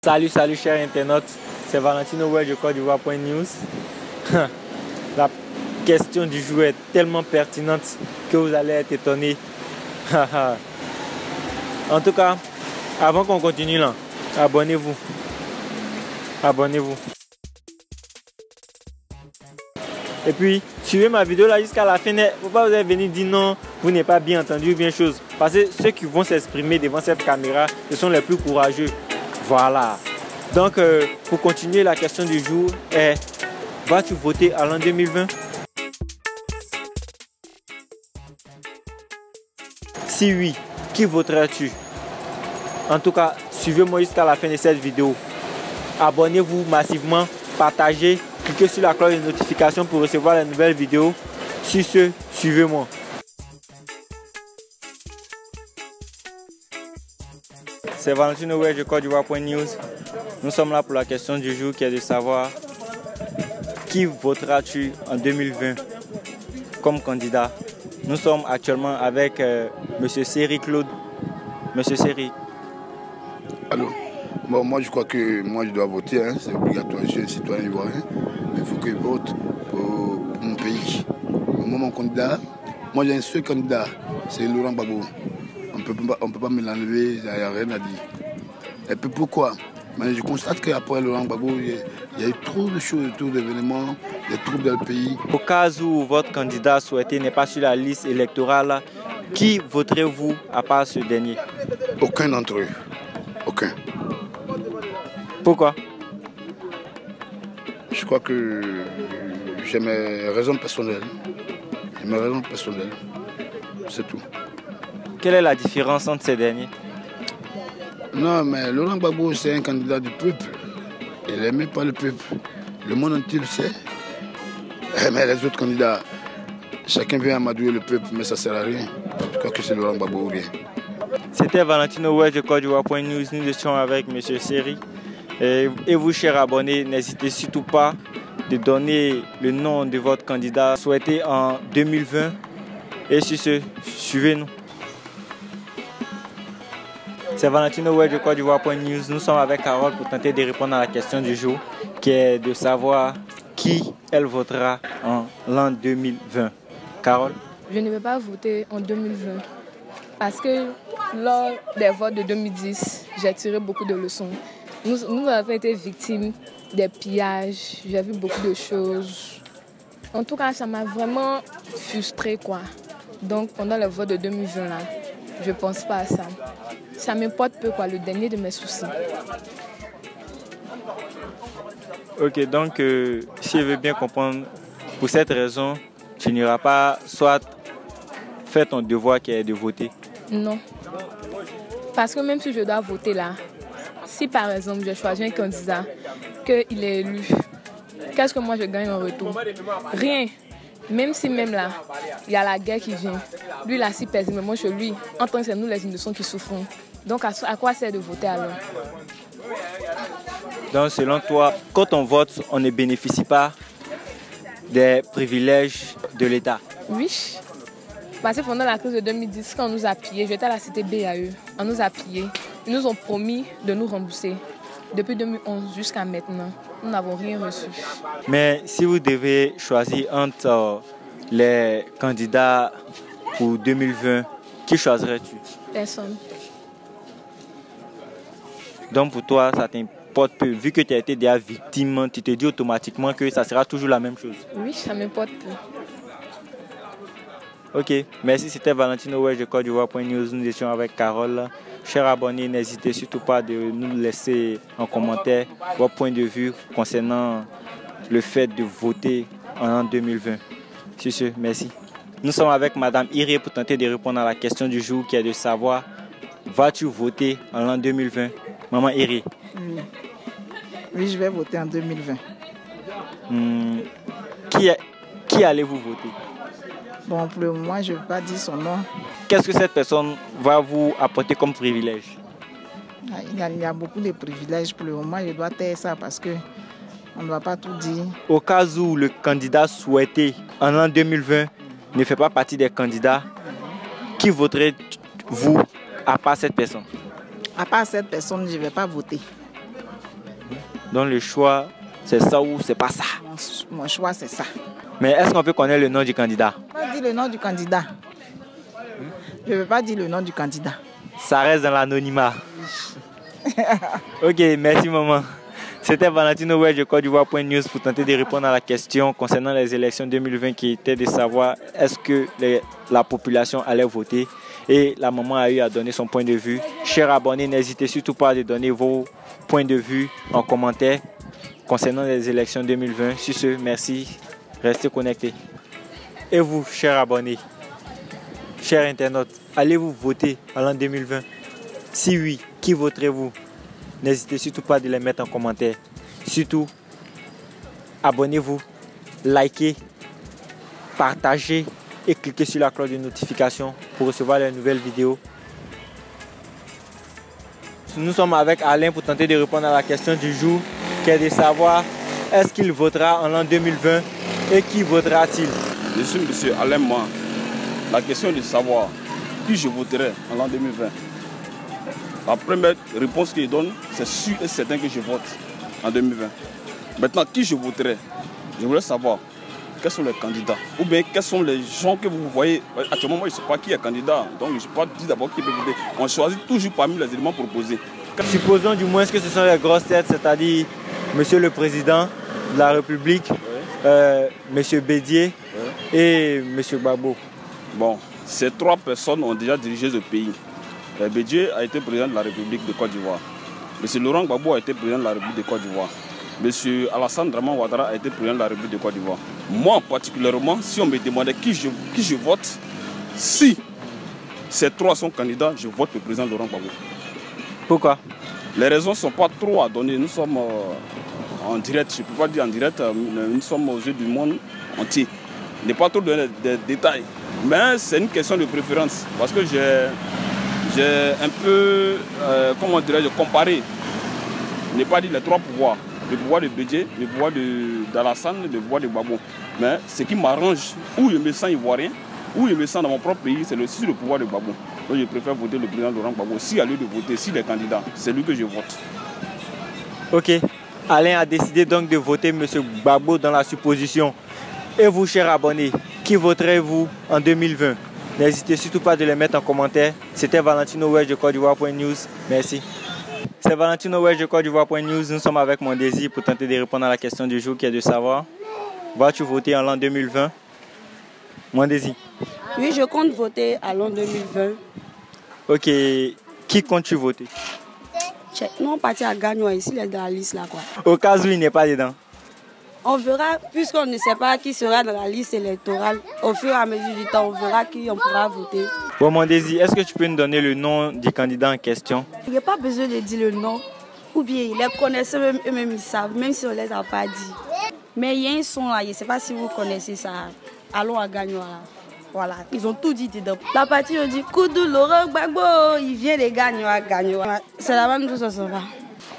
Salut, chers internautes, c'est Valentino Well de Côte d'Ivoire.news. La question du jour est tellement pertinente que vous allez être étonnés. En tout cas, avant qu'on continue là, abonnez-vous. Et puis, suivez ma vidéo là jusqu'à la fin. Il ne faut pas vous venir dire non, vous n'avez pas bien entendu ou bien chose. Parce que ceux qui vont s'exprimer devant cette caméra, ce sont les plus courageux. Voilà. Donc, pour continuer, la question du jour est: vas-tu voter à l'an 2020? Si oui, qui voteras-tu? En tout cas, suivez-moi jusqu'à la fin de cette vidéo. Abonnez-vous massivement, partagez, cliquez sur la cloche de notification pour recevoir les nouvelles vidéos. Sur ce, suivez-moi. C'est Valentino Well de Côte d'Ivoire.news. Nous sommes là pour la question du jour qui est de savoir: qui voteras-tu en 2020 comme candidat? Nous sommes actuellement avec Monsieur Seri Claude. Monsieur Seri. Allô. Bon, moi je crois que je dois voter, hein. C'est obligatoire, je suis un citoyen ivoirien, mais il faut que je vote pour mon pays. Moi, mon candidat, moi j'ai un seul candidat, c'est Laurent Gbagbo. On ne peut pas me l'enlever, il n'y a rien à dire. Et puis pourquoi? Mais je constate qu'après Laurent Gbagbo, il y a eu trop de choses, trop d'événements, des troubles dans le pays. Au cas où votre candidat souhaité n'est pas sur la liste électorale, qui voterez-vous à part ce dernier? Aucun d'entre eux. Aucun. Pourquoi? Je crois que j'ai mes raisons personnelles. C'est tout. Quelle est la différence entre ces derniers? Non, mais Laurent Gbagbo, c'est un candidat du peuple. Il est aimé par le peuple. Le monde entier le sait. Mais les autres candidats, chacun vient amadouer le peuple, mais ça ne sert à rien. Je crois que c'est Laurent Gbagbo ou rien. C'était Valentino Well de Côte d'Ivoire.news. Nous étions avec M. Seri. Et vous, chers abonnés, n'hésitez surtout pas de donner le nom de votre candidat souhaité en 2020. Et sur ce, suivez-nous. C'est Valentino Well de Côte d'Ivoire.news. Nous sommes avec Carole pour tenter de répondre à la question du jour, qui est de savoir qui elle votera en l'an 2020. Carole? Je ne vais pas voter en 2020 parce que lors des votes de 2010, j'ai tiré beaucoup de leçons. Nous avons été victimes des pillages, j'ai vu beaucoup de choses. En tout cas, ça m'a vraiment frustrée, quoi. Donc, pendant le vote de 2020, là, je ne pense pas à ça. Ça m'importe peu, quoi, le dernier de mes soucis. Ok, donc, si je veux bien comprendre, pour cette raison, tu n'iras pas soit faire ton devoir qui est de voter? Non. Parce que même si je dois voter là, si par exemple je choisis un candidat, qu'il est élu, qu'est-ce que moi je gagne en retour? Rien. Même si même là, il y a la guerre qui vient. Lui là, si pèse, mais moi je lui, en tant que c'est nous les innocents qui souffrons. Donc à quoi sert de voter alors? Donc selon toi, quand on vote, on ne bénéficie pas des privilèges de l'État? Oui. Parce que pendant la crise de 2010, quand on nous a pillés, j'étais à la cité BAE, on nous a pillés. Ils nous ont promis de nous rembourser. Depuis 2011 jusqu'à maintenant, nous n'avons rien reçu. Mais si vous devez choisir entre les candidats pour 2020, qui choisirais-tu? Personne. Donc pour toi, ça t'importe peu. Vu que tu as été déjà victime, tu te dis automatiquement que ça sera toujours la même chose? Oui, ça m'importe peu. Ok, merci, c'était Valentino Well de Côte d'Ivoire.news. Nous étions avec Carole. Chers abonnés, n'hésitez surtout pas de nous laisser en commentaire votre point de vue concernant le fait de voter en 2020. Sur ce, merci. Nous sommes avec Madame Iré pour tenter de répondre à la question du jour qui est de savoir: vas-tu voter en l'an 2020? Maman Iré. Oui, je vais voter en 2020. Qui allez-vous voter? Bon, pour le moment, je ne vais pas dire son nom. Qu'est-ce que cette personne va vous apporter comme privilège? Il y a beaucoup de privilèges. Pour le moment, je dois taire ça parce qu'on ne va pas tout dire. Au cas où le candidat souhaité en l'an 2020 ne fait pas partie des candidats, qui voterez-vous à part cette personne? À part cette personne, je ne vais pas voter. Donc le choix, c'est ça ou c'est pas ça? Mon choix, c'est ça. Mais est-ce qu'on peut connaître le nom du candidat? Je ne peux pas dire le nom du candidat. Je ne veux pas dire le nom du candidat. Ça reste dans l'anonymat. Ok, merci maman. C'était Valentine Oued de Côte d'Ivoire.news pour tenter de répondre à la question concernant les élections 2020 qui était de savoir est-ce que la population allait voter. Et la maman a eu à donner son point de vue. Chers abonnés, n'hésitez surtout pas à donner vos points de vue en commentaire concernant les élections 2020. Sur ce, merci. Restez connectés. Et vous, chers abonnés, chers internautes, allez-vous voter en l'an 2020? Si oui, qui voterez-vous? N'hésitez surtout pas de les mettre en commentaire. Surtout, abonnez-vous, likez, partagez et cliquez sur la cloche de notification pour recevoir les nouvelles vidéos. Nous sommes avec Alain pour tenter de répondre à la question du jour, qui est de savoir est-ce qu'il votera en l'an 2020 et qui votera-t-il? Je suis M. Alain Man. La question est de savoir qui je voterai en l'an 2020. La première réponse qu'il donne, c'est sûr et certain que je vote en 2020. Maintenant, qui je voterai? Je voudrais savoir quels sont les candidats. Ou bien quels sont les gens que vous voyez. Actuellement, moi, je ne sais pas qui est candidat. Donc, je ne sais pas dire d'abord qui peut voter. On choisit toujours parmi les éléments proposés. Supposons du moins que ce sont les grosses têtes, c'est-à-dire Monsieur le Président de la République, Monsieur Bédier et Monsieur Gbagbo. Bon, ces trois personnes ont déjà dirigé ce pays. Bédier a été président de la République de Côte d'Ivoire. M. Laurent Gbagbo a été président de la République de Côte d'Ivoire. M. Alassane Draman Ouattara a été président de la République de Côte d'Ivoire. Moi, particulièrement, si on me demandait qui je vote, si ces trois sont candidats, je vote le président Laurent Gbagbo. Pourquoi? Les raisons ne sont pas trop à donner. Nous sommes en direct, je ne peux pas dire en direct, nous sommes aux yeux du monde entier. Je n'ai pas trop donné des détails. Mais c'est une question de préférence. Parce que j'ai un peu, comment dirais-je, comparé. Je n'ai pas dit les trois pouvoirs. Le pouvoir de Bédier, le pouvoir d'Alassane, le pouvoir de Gbagbo. Mais ce qui m'arrange, où je me sens ivoirien, où je me sens dans mon propre pays, c'est le pouvoir de Gbagbo. Donc je préfère voter le président Laurent Gbagbo. Si à lieu de voter, s'il est candidat, c'est lui que je vote. Ok. Alain a décidé donc de voter M. Gbagbo dans la supposition. Et vous, chers abonnés, qui voterez-vous en 2020? N'hésitez surtout pas de les mettre en commentaire. C'était Valentine Oued de Côte d'Ivoire.news. Merci. C'est Valentine Oued de Côte d'Ivoire.news. Nous sommes avec Mondesi pour tenter de répondre à la question du jour qui est de savoir vas-tu voter en l'an 2020? Mondesi. Oui, je compte voter à l'an 2020. Ok. Qui comptes-tu voter? Nous, on partit à Gagnoa, ici, il est dans la liste là, quoi. Au cas où il n'est pas dedans. On verra, puisqu'on ne sait pas qui sera dans la liste électorale, au fur et à mesure du temps, on verra qui on pourra voter. Bon, Mondesi, est-ce que tu peux nous donner le nom du candidat en question? Il n'y a pas besoin de dire le nom, ou bien les connaisseurs eux-mêmes, ils savent, même si on ne les a pas dit. Mais il y a un son là, je ne sais pas si vous connaissez ça. Allons à Gagnoa là. Voilà, ils ont tout dit dedans. La partie, on dit Koudou Laurent Gbagbo, il vient de Gagnoa. C'est là-bas nous ça va.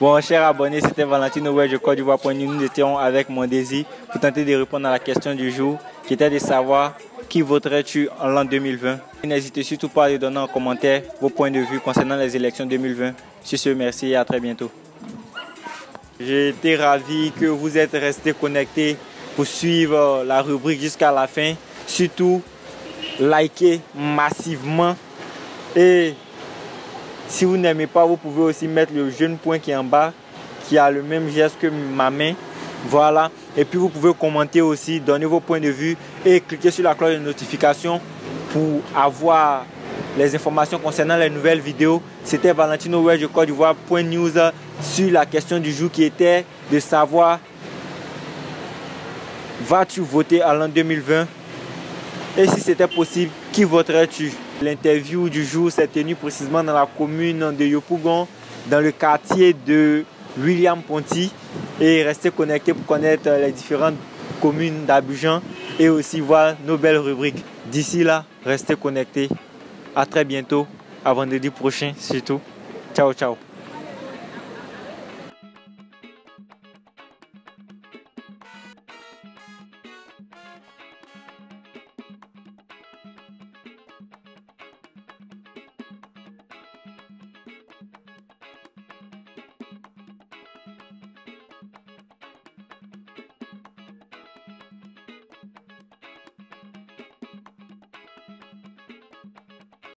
Bon, chers abonnés, c'était Valentine Oued de Côte d'Ivoire.news. Nous étions avec Mondesi pour tenter de répondre à la question du jour, qui était de savoir qui voterais-tu en l'an 2020. N'hésitez surtout pas à donner en commentaire vos points de vue concernant les élections 2020. Sur ce, merci et à très bientôt. J'ai été ravi que vous êtes restés connectés pour suivre la rubrique jusqu'à la fin. Surtout, likez massivement et si vous n'aimez pas, vous pouvez aussi mettre le jeune point qui est en bas, qui a le même geste que ma main. Voilà. Et puis vous pouvez commenter aussi, donner vos points de vue et cliquer sur la cloche de notification pour avoir les informations concernant les nouvelles vidéos. C'était Valentine Oued de Côte d'Ivoire.news sur la question du jour qui était de savoir vas-tu voter à l'an 2020? Et si c'était possible, qui voterais-tu? L'interview du jour s'est tenue précisément dans la commune de Yopougon, dans le quartier de William Ponty. Et restez connectés pour connaître les différentes communes d'Abidjan et aussi voir nos belles rubriques. D'ici là, restez connectés. À très bientôt, à vendredi prochain surtout. Ciao, ciao.